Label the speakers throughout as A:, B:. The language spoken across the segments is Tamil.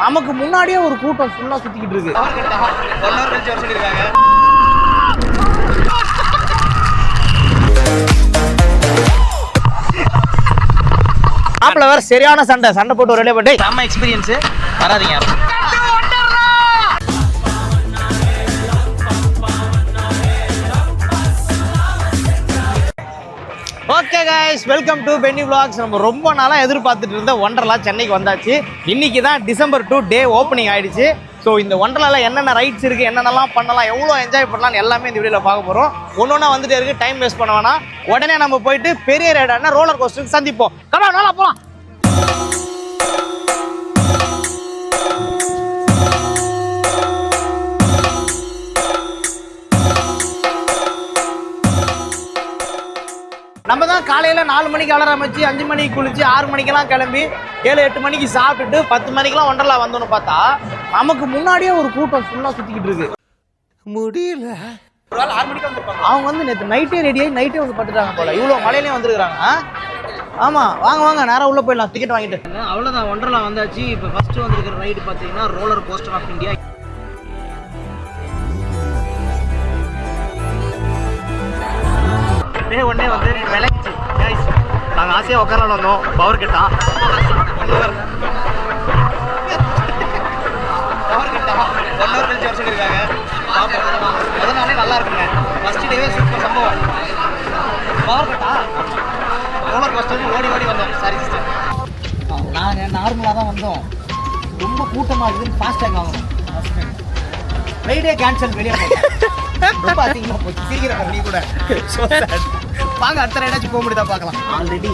A: நமக்கு முன்னாடியே ஒரு கூட்டம் ஃபுல்லா சுத்திக்கிட்டு இருக்கு. மாப்பிள்ள வேற சரியான சண்டை போட்டு ஒரு ரெடியா போட்டு செம்ம எக்ஸ்பீரியன்ஸ். வராதீங்க. ஓகே கைஸ், வெல்கம் டு பென்னி vlogs. நம்ம ரொம்ப நாளாக எதிர்பார்த்துட்டு இருந்த ஒண்டர்லா சென்னைக்கு வந்தாச்சு. இன்னைக்கு தான் December 2 டே ஓப்பனிங் ஆயிடுச்சு. ஸோ இந்த ஒண்டர்லாவில் என்னென்ன ரைட்ஸ் இருக்குது, என்னென்னலாம் பண்ணலாம், எவ்வளோ என்ஜாய் பண்ணலாம்னு எல்லாமே இந்த வீடியோவில் பார்க்க போகிறோம். ஒன்று வந்துட்டே இருக்குது, டைம் வேஸ்ட் பண்ண வேணாம். உடனே நம்ம போயிட்டு பெரிய ரைடான ரோலர் கோஸ்டருக்கு சந்திப்போம். கமா நல்லா போகலாம். நம்ம தான் காலையில் 4 மணிக்கு அலாரம் வச்சு 5 மணிக்கு குளிச்சு 6 மணிக்கெல்லாம் கிளம்பி 7-8 மணிக்கு சாப்பிட்டுட்டு 10 மணிக்கெல்லாம் ஒண்டர்லா வந்தோன்னு பார்த்தா நமக்கு முன்னாடியே ஒரு கூட்டம் ஃபுல்லாக சுற்றிக்கிட்டு இருக்கு. முடியல. ஒரு வேளை 6 மணிக்கு வந்துருப்பாங்க. அவங்க வந்து நேற்று நைட்டே ரெடியாகி நைட்டே வந்து பட்டுட்டாங்க போல. இவ்வளோ மழையிலையும் வந்துருக்குறாங்க. ஆமாம், வாங்க நேராக உள்ளே போயிடலாம். டிக்கெட் வாங்கிட்டு. அவ்வளோதான், ஒண்டர்லா வந்தாச்சு. இப்போ ஃபஸ்ட்டு வந்துருக்கிற ரைடு பார்த்தீங்கன்னா ரோலர் கோஸ்டர் ஆஃப் இந்தியா. ஒன்னே வந்து விளக்குச்சு. நாங்கள் ஆசையாக உட்காரலாம் வந்தோம். பவர் கட்டா கழிச்சு வர சொல்லியிருக்காங்க. அதனாலே நல்லா இருக்குங்க. ஃபர்ஸ்ட் டேவே சூப்பர் சம்பவம். பவர் கட்டா ரோலர் கோஸ்டர் ஓடி வந்தோம். சாரி சிஸ்டர், நாங்கள் நார்மலாக தான் வந்தோம். ரொம்ப கூட்டமாக இருக்குதுன்னு ஃபாஸ்டாக ஆகணும். ரைடே கேன்சல். வெளியே ரொம்ப அதிகமாக போச்சு. சீக்கிரம் நீ கூட வாங்க, அடுத்த ரைடாச்சும் போக முடியுதா பார்க்கலாம். ஆல்ரெடி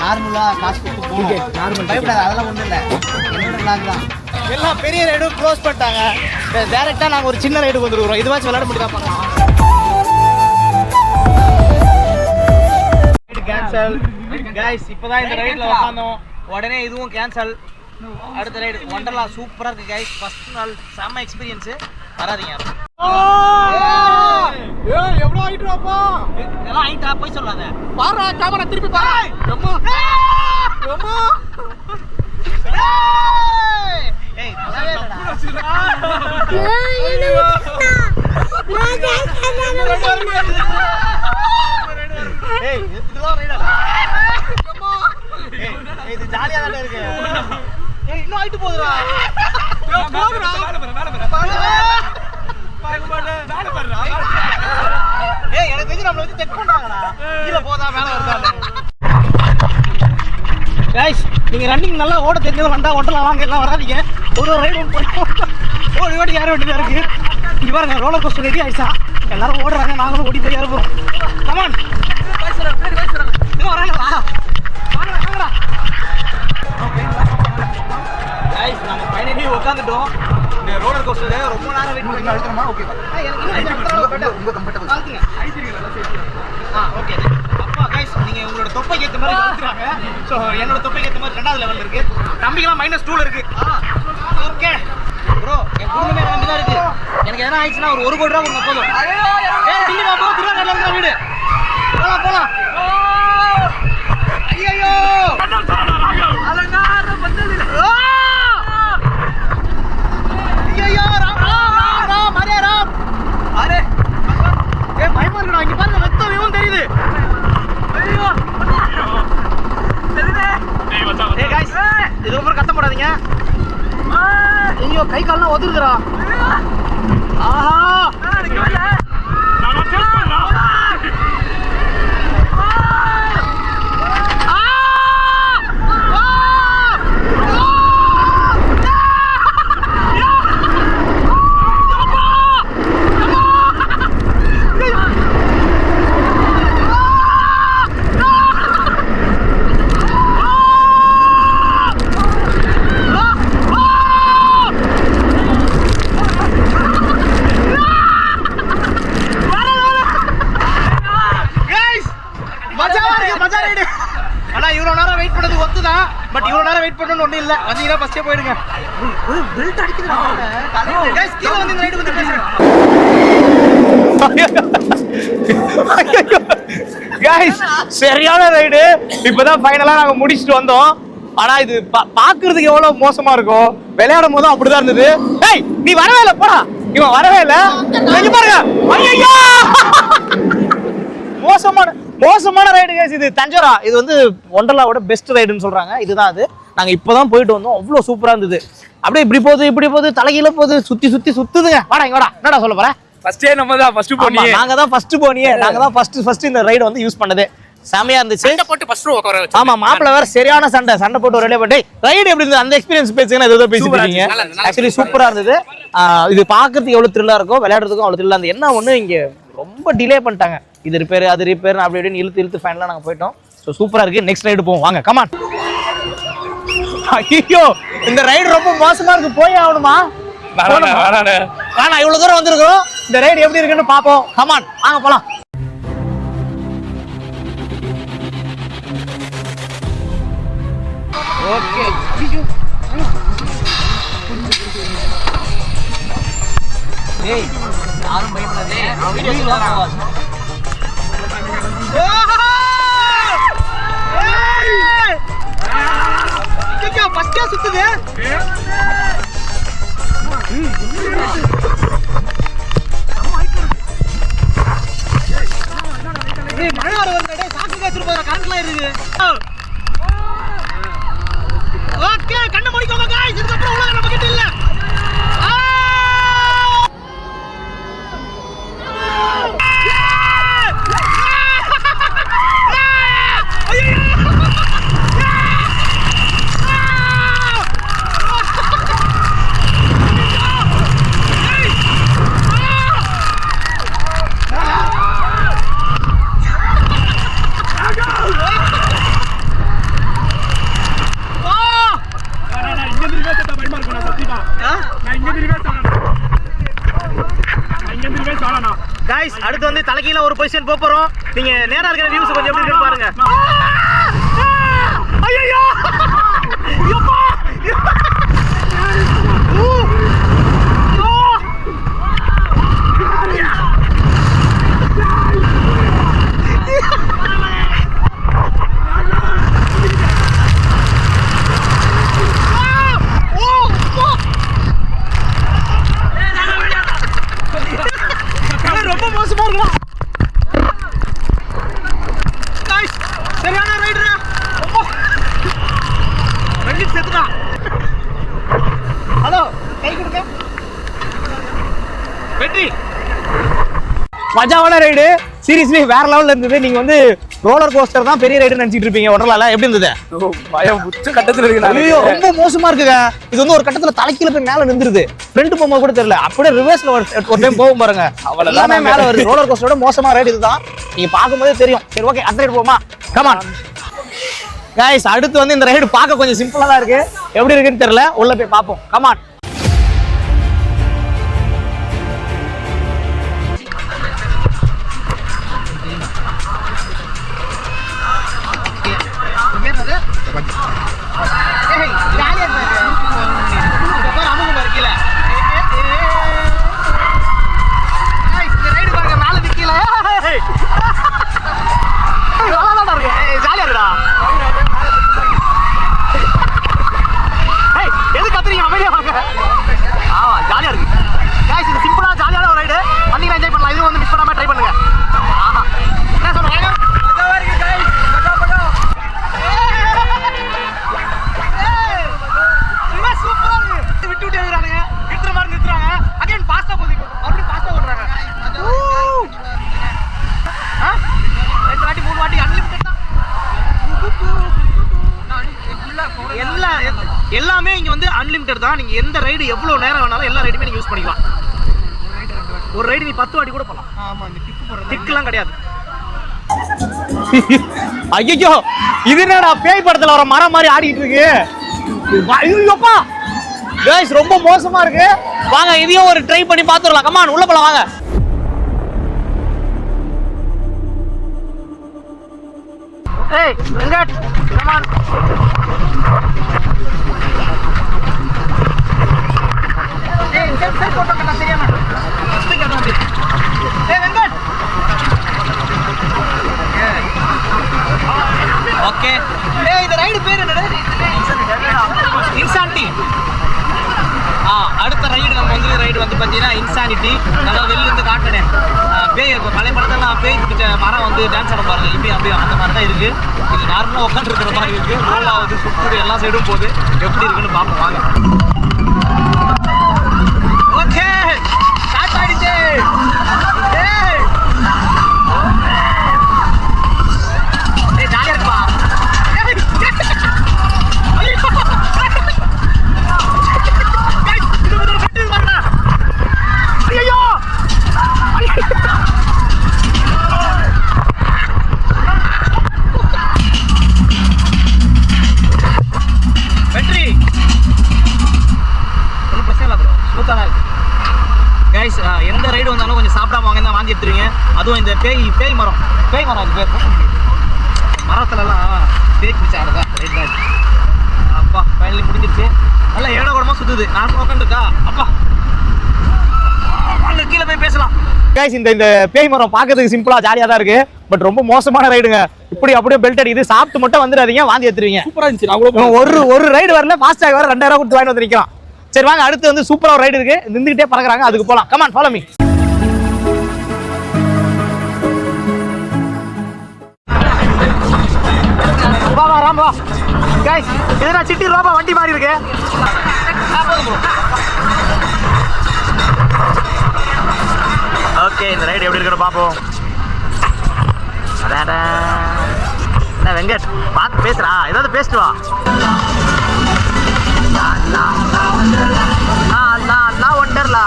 A: நார்மலாக காசு கொடுத்து போகும். நார்மல் பயப்படாது, அதெல்லாம் ஒன்றும் இல்லை. என்னோட பிளான் தான். எல்லாம் பெரிய ரைடும் க்ளோஸ் பண்ணிட்டாங்க. டேரெக்டாக நாங்கள் ஒரு சின்ன ரைடுக்கு வந்துருக்குறோம். இதுவாச்சும் விளையாட முடியுதா பார்க்கலாம். Ride cancel guys. இப்போ தான் இந்த ரைடில் உட்காந்தோம். உடனே இதுவும் கேன்சல். அடுத்த ரைடு ஒண்டர்லா சூப்பராக இருக்குது கைஸ். ஃபர்ஸ்ட் நாள் செம்ம எக்ஸ்பீரியன்ஸு. வராதீங்க. எவ்வளோ ஆயிட்டு வாப்பா. இதெல்லாம் ஆயிட்டா போய் சொல்லாத. பாரா கேமரா திருப்பி பாரா. அம்மா அம்மா ஏய் நல்லாவேடா. ஏய் இதெல்லாம் ரைடா. அம்மா ஏய் இது ஜாலியா தான இருக்கு. ஏய் இன்னும் ஆயிட்டு போகுதுடா. போடுடா. ஏய் எனக்கு தெரிஞ்சு நம்மள வச்சு செக் பண்றாங்கடா. கீழ போதா மேல வருதா. गाइस நீங்க ரன்னிங் நல்லா ஓட தெரிஞ்சவங்க வந்தா ஒண்டலாம் வாங்க. எல்லாம் வராதீங்க. ஒரு ரைட் ஓடி யார வேண்டியதா இருக்கு. இங்க பாருங்க, ரோலர் கோஸ்டர் ரெடி ஆயிடுச்சா. எல்லாரும் ஓடுறாங்க, நாங்களும் ஓடி போய் ஏறப் போறோம். கம் ஆன் பேசுறேன். இன்னும் வராங்களா? வாங்கடா. गाइस நாம ஃபைனலி உட்கார்ந்துட்டோம். இந்த ரோலர் கோஸ்டர் ரொம்ப நேரம் வெயிட் பண்ணி அழுத்தறமா. ஓகே பா. எனக்கு ரொம்ப கம்ஃபர்ட்டபிள். ஆளுங்க ஐசிரியல சேஃப்டி. ஓகே. அப்பா गाइस நீங்க உங்களோட தொப்பைக்கு ஏத்த மாதிரி அழுத்துறாங்க. சோ என்னோட தொப்பைக்கு ஏத்த மாதிரி 2வது லெவல்ல இருக்கு. தம்பிக்கலாம் -2ல இருக்கு. ஓகே bro, என் குடும்பமே நம்பி தான் இருக்கு. எனக்கு எதனா ஆயிடுச்சுனா ஒரு 1 கோடி ரூபாய் கொடுங்க போதும். ஏய் டில்லி பாப்பா திருவாரூர்ல இருக்கிற வீடு. போலாம். ஐயோ அலங்கார பந்தலில. ஐயோ ராம் அரே ராம். அரே ஏ பயமா இருக்குடா. இங்க பாருங்க, ரத்தம் இவன் தெரியுது. ஐயோ தெரியுதே. ஏய் गाइस இது ரொம்ப கத்த போடாதீங்க. ஐயோ கை கால்லாம் ஒதுறுதுடா. ஆஹா எனக்கு வரல. நான் டெஸ்ட் பண்ணலாம். பட் இவ்வளவு நேரம் வெயிட் பண்ணனும் ஒண்ணு இல்ல. வந்தீங்கன்னா ஃபர்ஸ்டே போயிடுங்க. பெல்ட் அடிக்குதுடா. गाइस கீழ வந்து இந்த ரைட் வந்து பேசுங்க. गाइस சரியான ரைடு. இப்போதான் ஃபைனலா நாங்க முடிச்சிட்டு வந்தோம். ஆனா இது பாக்குறதுக்கு எவ்வளவு மோசமா இருக்கும், விளையாடும் போதும் அப்படிதான் இருந்தது. ஏய் நீ வரவே இல்ல, போடா. இவன் வரவே இல்ல. இங்க பாருங்க. ஐயோ மோசமான ரைடு கேஸ். இது தஞ்சோரா. இது வந்து ஒண்டர்லாவோட பெஸ்ட் ரைடுன்னு சொல்றாங்க. இதுதான் அது. நாங்க இப்பதான் போயிட்டு வந்தோம். அவ்வளவு சூப்பரா இருந்தது. அப்படியே இப்படி போகுது தலைகீழ போகுது, சுத்துதுங்க. வாடா இங்க வாடா. என்னடா சொல்ல போற?
B: ஃபர்ஸ்டே நம்ம தான் ஃபர்ஸ்ட் போனியே.
A: நாங்க தான் ஃபர்ஸ்ட் இந்த ரைடு வந்து யூஸ் பண்ணது. செமையா இருந்துச்சு.
B: சண்டை போட்டு ஃபர்ஸ்ட் உட்கார வச்சு.
A: ஆமா, மாப்பிள வேற சரியான சண்டை போட்டு ஒரு ரெடி ரைடு எப்படி இருந்தது? அந்த எக்ஸ்பீரியன்ஸ் பேசுங்க. ஏதோ பேசிட்டு இருக்கீங்க. ஆக்சுவலி சூப்பரா இருந்தது. இது பாக்குறதுக்கு எவ்வளவு த்ரில்லா இருக்கும், விளையாடுறதுக்கும் அவ்வளவு த்ரில்லா இருந்தது. என்ன ஒண்ணு, இங்க ரொம்ப டிலே பண்ணிட்டாங்க. இது ரிப்பேர் அது ரிப்பேர் அப்படி இப்படின்னு இழுத்து ஃபைனலா நாங்க போயிட்டோம். ஸோ சூப்பரா இருக்கு. நெக்ஸ்ட் ரைடு போவோம் வாங்க. கமான். ஐயோ இந்த ரைடு ரொம்ப மோசமா இருக்கு. போய் ஆகணுமா? வேணா, இவ்வளவு தூரம் வந்திருக்கோம். இந்த ரைடு எப்படி இருக்குன்னு பாப்போம். கமான் வாங்க போலாம். ஓகே. ஏய் யாரும் பயப்படாதே. வீடியோ தான். ஃபர்ஸ்டே சுத்துது. மழை வர வருது. சாக்கு காய்ச்சிட்டு போற கரண்ட்லாம் இருக்கு. ஓகே கண்ணை மூடிக்கோங்க गाइस. இதுக்கப்புறம் உலகம் நம்ம கிட்ட இல்ல. गाइस அடுத்து வந்து தலைகீழ ஒரு பொசிஷன் போறோம். நீங்க நேரா இருக்கிற வியூஸ் கொஞ்சம் எப்படி இருக்கு பாருங்க. ஐயோ யப்பா ரொம்ப மோசமா இருக்குடா. गाइस சரியான ரைடரா. ரஞ்சித் செத்துடா. ஹலோ கை கொடுங்க. வெற்றி. மஜாவான ரைடு. சீரியஸ்லி வேற லெவல்ல இருந்தது. நீங்க வந்து ரோலர் கோஸ்டர் தான் பெரிய ரைடுன்னு நினைச்சிட்டு இருப்பீங்க. ஒண்டர்லால எப்படி இருந்தது?
B: பயம் உச்ச கட்டத்துல இருக்கு.
A: ஐயோ ரொம்ப மோசமா இருக்குங்க. இது வந்து ஒரு கட்டத்துல தலைக்கீழ போய் மேல நின்றுது. ஃப்ரண்ட் போகும்போது கூட தெரியல. அப்படியே ரிவர்ஸ்ல ஒரு டைம் போகும் பாருங்க. எல்லாமே மேல வருது. ரோலர் கோஸ்டரோட மோசமா ரைடு இதுதான். நீங்க பாக்கும்போதே தெரியும். சரி ஓகே அந்த ரைடு போமா. Come on guys. அடுத்து வந்து இந்த ரைடு பார்க்க கொஞ்சம் சிம்பிளா தான் இருக்கு. எப்படி இருக்குன்னு தெரியல. உள்ள போய் பாப்போம். கமான். எல்லாமே இங்க வந்து அன்லிமிட்டட் தான். நீங்க எந்த ரைடு எவ்வளவு நேரம் வேணாலும் எல்லா ரைடுமே நீங்க யூஸ் பண்ணிக்கலாம். ஒரு ரைடு நீ 10 வாட்டி கூட போலாம். ஆமா இந்த டிக் போறது டிக்லாம் கிடையாது. ஐயோ இது என்னடா பேய் படத்துல வர மரம் மாதிரி ஆடிட்டு இருக்கு. ஐயோப்பா गाइस ரொம்ப மோசமா இருக்கு. வாங்க இதையும் ஒரு ட்ரை பண்ணி பாத்துறலாம். கமான் உள்ள போலாம் வாங்க. ஏய் வெங்கட் கமான். ஏய் செல்ஃபி போட்டோ கட்ட தெரியாம ஸ்பீக்கர் வந்து. ஏய் வெங்கட் ஓகே. இந்த ரைடு பேர் என்னது? இன்சானிட்டி. அடுத்த ரைடு நம்ம வந்து ரைடு வந்து பார்த்தீங்கன்னா இன்சானிட்டி. நல்லா வெளில இருந்து காட்டினேன். பேய் இருக்கும் பழைய படத்தெல்லாம் பேய் பிடிச்ச மரம் வந்து டான்ஸ் ஆட பாருங்க. இப்படி அப்படியே அந்த மாதிரி தான் இருக்கு. இது நார்மலாக உட்காந்துருக்கிற மாதிரி இருக்கு. ரோல் ஆகுது, சுற்றுது, எல்லா சைடும் போகுது. எப்படி இருக்குன்னு பார்ப்போம் வாங்க. ஓகே ஸ்டார்ட் ஆயிடுச்சு. ஜாலியா இருக்குப்பா. ஐயோ வெற்றி ஒன்றும் பிரச்சனை இல்லை ப்ரோ, ஸ்மூத்தாக தான் இருக்கு. கைஸ் எந்த ரைடு வந்தாலும் கொஞ்சம் சாப்பிடாம வாங்க தான் வாங்கி எடுத்துருவீங்க. அதுவும் இந்த பேய் மரம் அது பேர் மரத்துலலாம் பேய் பிடிச்ச ஆடுதான் ரைட் தான். அப்பா ஃபைனலி முடிஞ்சிருச்சு. நல்லா ஏட கூடமா சுற்றுது. நான் உட்காந்துருக்கா அப்பா அங்கே கீழே போய் பேசலாம். கைஸ் இந்த பேய் மரம் பார்க்கறதுக்கு சிம்பிளா ஜாலியா தான் இருக்கு. பட் ரொம்ப மோசமான ரைடுங்க. இப்படி அப்படியே பெல்ட் அடிக்குது. சாப்பிட்டு மட்டும் வந்துடாதீங்க, வாந்தி எடுத்துருவீங்க.
B: சூப்பரா இருந்துச்சு.
A: ஒரு ரைடு வரல, ஃபாஸ்டாக வர 2000 கொடுத்து வாங்கி வந்து நிற்கலாம். சரி வாங்க, அடுத்து வந்து சூப்பரா ஒரு ரைடு இருக்கு, நின்றுகிட்டே பறக்குறாங்க, அதுக்கு போலாம். Come on follow me. வா வா ராம் வா. கைஸ் இதுனா சிட்டி ரோபா வண்டி மாதிரி இருக்கு. ஓகே இந்த ரைடு எப்படி இருக்குன்னு பார்ப்போம். என்ன வெங்கட் பார்த்து பேசுறா, ஏதாவது பேசிட்டு வா. ஒண்டர்லா.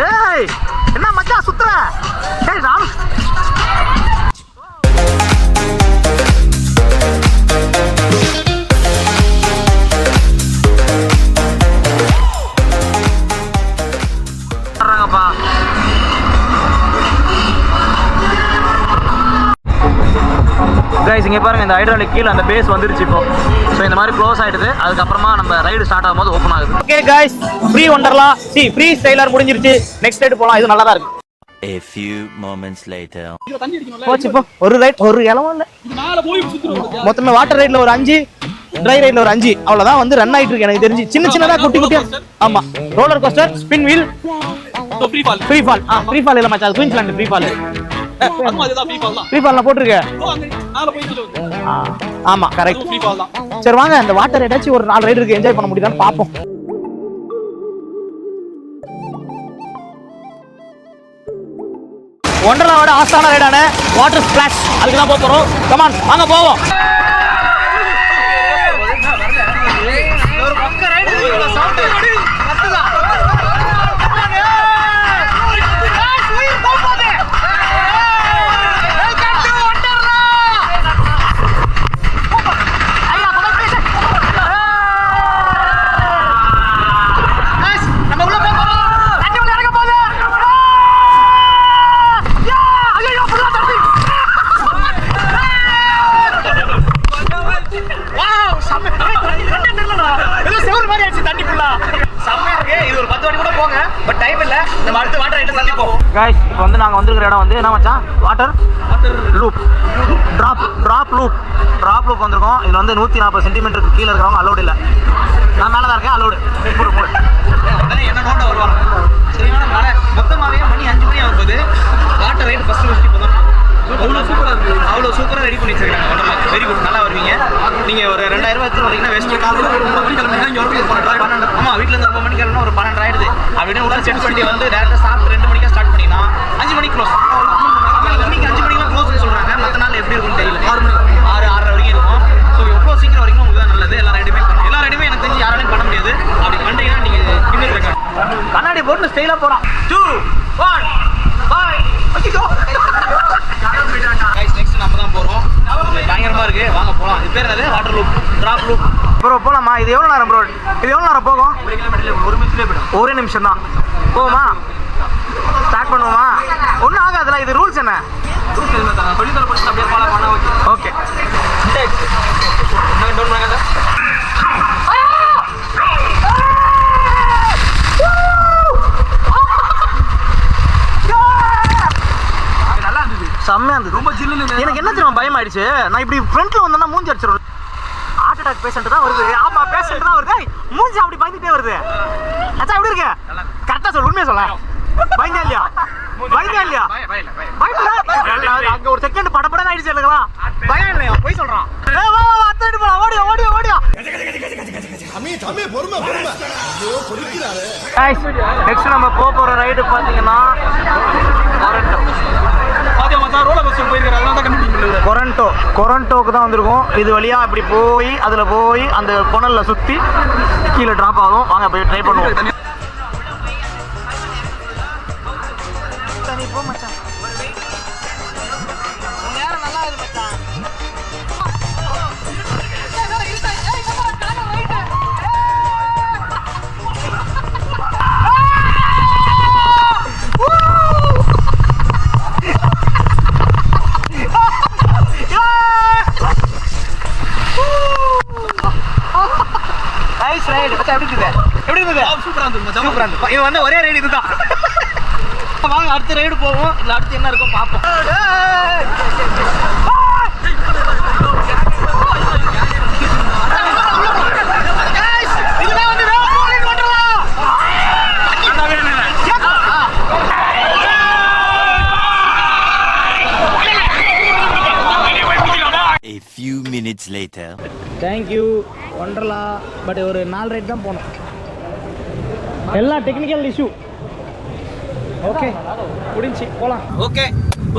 A: ஏய் என்ன மச்சான் சுத்துற? ஏய் ராம் கைஸ் இங்கே பாருங்க, இந்த ஹைட்ராலிக் கீழே அந்த பேஸ் வந்துருச்சு இப்போ. ஸோ இந்த மாதிரி க்ளோஸ் ஆகிடுது. அதுக்கப்புறமா நம்ம ரைடு ஸ்டார்ட் ஆகும்போது ஓப்பன் ஆகுது. Okay guys, free Wonderla free styler முடிஞ்சிருச்சு. நெக்ஸ்ட் ரைடு போகலாம். இது நல்லா தான் இருக்கு.
C: A few moments later.
A: போச்சு இப்போ ஒரு ரைட் ஒரு இலவும் இல்லை. மொத்தமே வாட்டர் ரைட்ல ஒரு 5, ட்ரை ரைட்ல ஒரு 5, அவ்வளோதான் வந்து ரன் ஆகிட்டு இருக்கு. எனக்கு தெரிஞ்சு சின்னதாக குட்டி குட்டியா. ஆமா roller coaster, spin wheel, free fall இல்லை மச்சான், அது Queensland free fall. Free fall நான் போட்டிருக்கேன். ஆமா கரெக்ட். சரி வாங்க, அந்த வாட்டர் ஏதாச்சும் ஒரு 4 ரைடு இருக்கு, என்ஜாய் பண்ண முடியுதான்னு பார்ப்போம். ஒண்டர்லாவோட ஆஸ்தான ரைடான வாட்டர் ஸ்பிளாஷ், அதுக்கு தான் போறோம். கமான் வாங்க போவோம். गाइस இப்போ வந்து நாங்க வந்திருக்கிற இடம் வந்து என்ன மச்சான், வாட்டர் லூப் டிராப் லூப் வந்திருக்கோம். இதுல வந்து 140 சென்டிமீட்டருக்கு கீழே இருக்கிறவங்க அலோடு இல்லை. நான் மேலே தான் இருக்கேன், அலோடு. என்ன நோட்ட வருவாங்க. சரியான மழை, மொத்தமாகவே மணி 5 மணி ஆகும்போது வாட்டர் ரைடு ஃபர்ஸ்ட் இப்போ தான் அவ்வளோ சூப்பராக ரெடி பண்ணி வச்சிருக்காங்க. வெரி குட், நல்லா வருவீங்க. நீங்கள் ஒரு 2000 ரூபாய் எடுத்து வரீங்கன்னா வேஸ்ட். ஆமாம், வீட்டிலேருந்து 9 மணிக்கு கிளம்புனா ஒரு 12 ஆயிடுது. அப்படின்னு உடனே செட் பண்ணி வந்து டேரக்டாக சாப்பிட்டு 2 மணிக்கா ஸ்டார்ட் பண்ணிங்கன்னா 5 மணிக்கு க்ளோஸ். இன்னைக்கு 5 மணிக்கெலாம் க்ளோஸ்னு சொல்கிறாங்க. மற்ற நாள் எப்படி இருக்குன்னு தெரியல. 6 வரைக்கும் இருக்கும். ஸோ எவ்வளோ சீக்கிரம் வரைக்கும் உங்களுக்கு தான் நல்லது. எல்லா ரைடுமே எனக்கு தெரிஞ்சு யாராலையும் பண்ண முடியாது. அப்படி பண்ணுறீங்கன்னா நீங்கள் பின்னர் இருக்காங்க. கண்ணாடி போட்டு ஸ்டைலாக போகிறான். 2 1 பாய். நெக்ஸ்ட் நம்ம தான் போகிறோம். பயங்கரமாக இருக்குது, வாங்க போகலாம். இது பேர் என்னது? Water loop, drop loop. Bro போகலாமா? இது எவ்வளோ நேரம் ப்ரோ? இது எவ்வளோ நேரம் போகும்? 1 கிலோமீட்டர் 1 நிமிஷத்துலேயே போய்டும். 1 நிமிஷம் தான் போகுமா? ஸ்டார்ட் பண்ணுவோமா? ஒன்றும் ஆகாதுல்ல. இது ரூல்ஸ் என்ன? ரூல்ஸ் என்ன சொல்லி தர பற்றி அப்படியே ஃபாலோ பண்ண. ஓகே டவுன் பண்ணாங்க. நல்லா இருந்துச்சு. செம்மையா இருந்தது. ரொம்ப ஜில்லுன்னு. எனக்கு என்ன தெரியும் பயம் ஆயிடுச்சு. நான் இப்படி ஃப்ரண்ட்ல வந்தேன்னா மூஞ்சி அடிச்சிடும். ஹார்ட் அட்டாக் பேஷண்ட் தான் வருது. ஆமா பேஷண்ட் தான் வருது. மூஞ்சி அப்படி பயந்துட்டே வருது. அச்சா எப்படி இருக்கு? கரெக்டா சொல்லு, உண்மையா சொல்ல. பயந்தா இல்லையா? பயந்தா இல்லையா? பயப்படல. அங்க ஒரு செகண்ட் படபடன்னு ஆயிடுச்சு எனக்குலாம். பயம் இல்லையா? போய் சொல்றான். வா வா வா அத்தடி போலாம். ஓடியா ஓடியா ஓடியா.
D: தம்பி பொறுமை பொறுமை. ஐயோ பொறுக்கிறாரு.
A: நெக்ஸ்ட் நம்ம போற ரைடு பாத்தீங்கன்னா கொரண்டோக்கு தான் வந்திருக்கோம். இது வழியா அப்படி போய் அதுல போய் அந்த புனல்ல சுத்தி கீழே டிராப் ஆகும். வாங்க போய் ட்ரை பண்ணுவோம். இது வந்து ஒரே ரைடு இதுதான். வாங்க அடுத்த ரைடு போவோம். இல்ல அடுத்து என்ன இருக்கும் பார்ப்போம்.
C: A few minutes later.
A: Thank you Wonderla. But ஒரு 4 ரைட் தான் போனோம். எல்லாம் டெக்னிக்கல் இஷ்யூ. ஓகே முடிஞ்சு போகலாம்.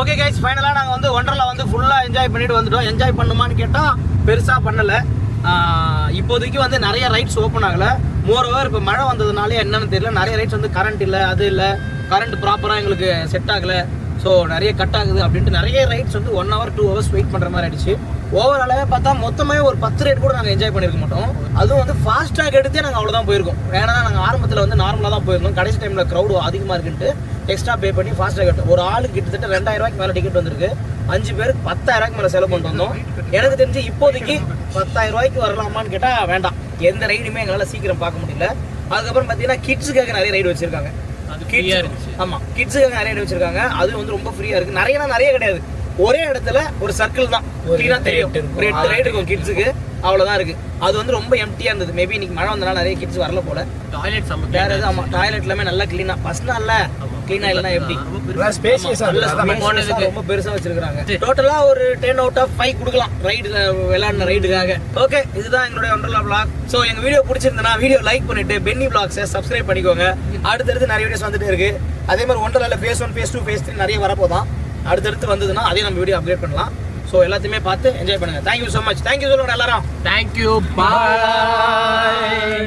A: ஓகே கைஸ், ஃபைனலாக நாங்கள் வந்து ஒண்டர்லா வந்து ஃபுல்லாக என்ஜாய் பண்ணிட்டு வந்துட்டோம். என்ஜாய் பண்ணுமான்னு கேட்டால் பெருசாக பண்ணலை. இப்போதைக்கு வந்து நிறைய ரைட்ஸ் ஓப்பன் ஆகலை. மோரோவர் இப்போ மழை வந்ததுனாலே என்னன்னு தெரியல, நிறைய ரைட்ஸ் வந்து கரண்ட் இல்லை, அது இல்லை, கரண்ட் ப்ராப்பராக எங்களுக்கு செட் ஆகலை. ஸோ நிறைய கட் ஆகுது அப்படின்ட்டு நிறைய ரைட்ஸ் வந்து 1 hour 2 hours வெயிட் பண்ணுற மாதிரி ஆயிடுச்சு. ஓவராலாகவே பார்த்தா மொத்தமே ஒரு 10 ரைட் கூட நாங்கள் என்ஜாய் பண்ணியிருக்க மாட்டோம். அதுவும் வந்து ஃபாஸ்ட்டாக எடுத்தே நாங்கள் அவ்வளோதான் போயிருக்கோம். ஏன்னா நாங்கள் ஆரம்பத்தில் வந்து நார்மலாக தான் போயிருந்தோம். கடைசி டைமில் க்ரௌடு அதிகமாக இருக்குன்ட்டு எக்ஸ்ட்ரா பே பண்ணி ஃபாஸ்ட்டாக எடுத்தோம். ஒரு ஆளுக்கு கிட்டத்தட்ட 2000 ரூபாய்க்கு மேலே டிக்கெட் வந்திருக்கு. 5 பேருக்கு 10,000 ரூபாய்க்கு மேலே செலவு பண்ணிட்டு வந்தோம். எனக்கு தெரிஞ்சு இப்போதைக்கு 10,000 ரூபாய்க்கு வரலாமான்னு கேட்டால் வேண்டாம். எந்த ரைடுமே எங்களால் சீக்கிரம் பார்க்க முடியல. அதுக்கப்புறம் பார்த்தீங்கன்னா கிட்ஸுக்காக நிறைய ரைடு வச்சிருக்காங்க. ஆமாம், கிட்ஸுக்காக நிறைய ரைடு வச்சிருக்காங்க. அது வந்து ரொம்ப ஃப்ரீயாக இருக்குது. நிறைய கிடையாது. ஒரே இடத்துல ஒரு சர்க்கிள் தான் கிளீனாக தெரியும். ஒரு 8 ரைடு இருக்கும் கிட்ஸுக்கு, அவ்வளோதான் இருக்குது. அது வந்து ரொம்ப எம்டியாக இருந்தது. மேபி இன்னைக்கு மழை வந்தனால நிறைய கிட்ஸ் வரல போல. டாய்லெட் வேறு எதுவும். ஆமாம், டாய்லெட் எல்லாமே நல்லா க்ளீனாக. ஃபர்ஸ்ட் நாள்ல க்ளீனாக இல்லைனா எப்படி ரொம்ப பெருசாக வச்சிருக்காங்க. டோட்டலாக ஒரு 10 out of 5 கொடுக்கலாம் ரைடுல விளையாடின ரைடுக்காக. ஓகே, இதுதான் எங்களுடைய ஒண்டர்லா vlog. ஸோ எங்கள் வீடியோ பிடிச்சிருந்தனா வீடியோ லைக் பண்ணிட்டு பென்னி vlogsஸை சப்ஸ்கிரைப் பண்ணிக்கோங்க. அடுத்தடுத்து நிறைய வீடியோஸ் வந்துட்டே இருக்கு. அதே மாதிரி ஒண்டர்லாவில் phase 1 phase 2 phase 3 நிறைய வரப்போதான். அடுத்தடுத்து வந்ததுன்னா அதையும் நம்ம வீடியோ அப்டேட் பண்ணலாம். ஸோ எல்லாத்தையுமே பார்த்து என்ஜாய் பண்ணுங்க. Thank you so much. தேங்க்யூ சொல்லுங்க எல்லாரும்.
B: தேங்க்யூ, பாய்.